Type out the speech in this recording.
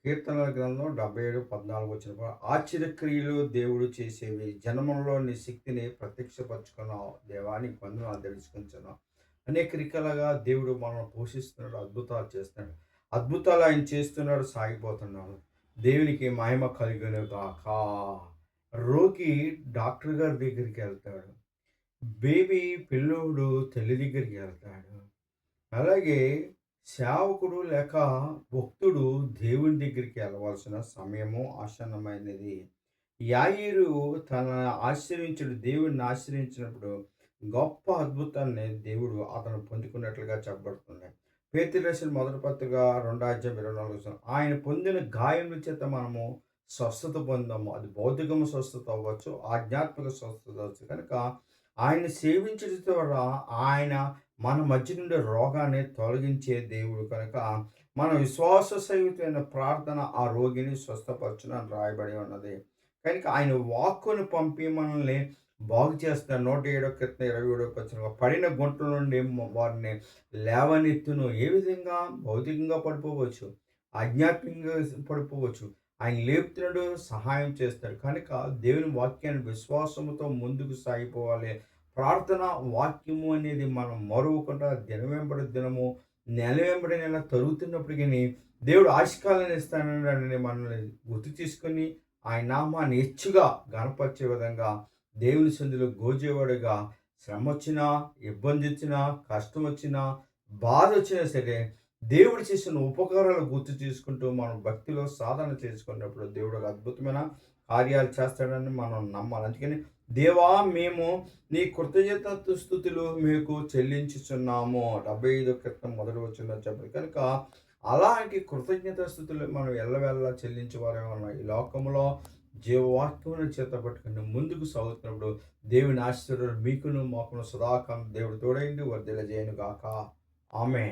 కీర్తనల గ్రంథం 77:14 వచ్చిన ఆశ్చర్యక్రియలు దేవుడు చేసేవి జనములలో నీ శక్తిని ప్రత్యక్షపరచుకున్నావు దేవా నీకు వందనాలు తెలుసుకుంటున్నావు. అనేక రీతిలుగా దేవుడు మనల్ని పోషిస్తున్నాడు, అద్భుతాలు చేస్తున్నాడు. అద్భుతాలు ఆయన చేస్తున్నాడు, సాగిపోతున్నాడు. దేవునికి మహిమ కలుగును గాక. రోగి డాక్టర్ గారి దగ్గరికి వెళ్తాడు. బేబీ పిల్లోడు తల్లి దగ్గరికి వెళ్తాడు. అలాగే సేవకుడు లేక భక్తుడు దేవుని దగ్గరికి వెళ్ళవలసిన సమయము ఆసన్నమైనది. యాయీరు దేవుణ్ణి ఆశ్రయించినప్పుడు గొప్ప అద్భుతాన్ని దేవుడు అతను పొందుకున్నట్లుగా చెప్పబడుతుంది. పేతురు రాసిన మొదటి పత్రిక 2:24 ఆయన పొందిన గాయముల చేత మనము స్వస్థత పొందాము. అది భౌతికము స్వస్థత అవ్వచ్చు, ఆధ్యాత్మిక స్వస్థత అవ్వచ్చు. కనుక ఆయన సేవించడం ద్వారా ఆయన మన మధ్య నుండి రోగాన్ని తొలగించే దేవుడు కనుక మన విశ్వాస సహితమైన ప్రార్థన ఆ రోగిని స్వస్థపరచునని రాయబడి ఉన్నది. కనుక ఆయన వాక్కును పంపి మనల్ని బాగు చేస్తాడు. 107:27 పడిన గుంటల నుండి వారిని లేవనెత్తును. ఏ విధంగా? భౌతికంగా పడిపోవచ్చు, ఆధ్యాత్మికంగా పడిపోవచ్చు. ఆయన లేపుతున్నాడు, సహాయం చేస్తాడు. కనుక దేవుని వాక్యాన్ని విశ్వాసంతో ముందుకు సాగిపోవాలి. ప్రార్థన వాక్యము అనేది మనం మరువకుండా దినం వెంబడి దినము, నెల వెంబడి నెల తరుగుతున్నప్పటికీ దేవుడు ఆశకాలను ఇస్తానని మనల్ని గుర్తు తీసుకొని ఆయన నామాన్ని హెచ్చుగా గణపరిచే విధంగా దేవుని సంధిలో గోజేవాడుగా శ్రమ వచ్చినా, ఇబ్బంది వచ్చినా, కష్టం వచ్చినా, బాధ వచ్చినా సరే దేవుడు చేసిన ఉపకారాలు గుర్తు చేసుకుంటూ మనం భక్తిలో సాధన చేసుకున్నప్పుడు దేవుడు ఒక అద్భుతమైన కార్యాలు చేస్తాడని మనం నమ్మాలి. అందుకని దేవా మేము నీ కృతజ్ఞత స్థుతులు మీకు చెల్లించుచున్నాము 75 క్రితం మొదటి వచ్చిందని చెప్పి కనుక అలాంటి కృతజ్ఞత స్థుతులు మనం ఎల్లవెల్లా చెల్లించేవారే ఉన్నాం. ఈ లోకంలో జీవవాక్యమును చేత పట్టుకుని ముందుకు సాగుతున్నప్పుడు దేవుని ఆశీర్వాదాలు మీకును మాకును సదాకాలం దేవుడు తోడైంది వర్ధిల్ల చేయను గాక. ఆమేన్.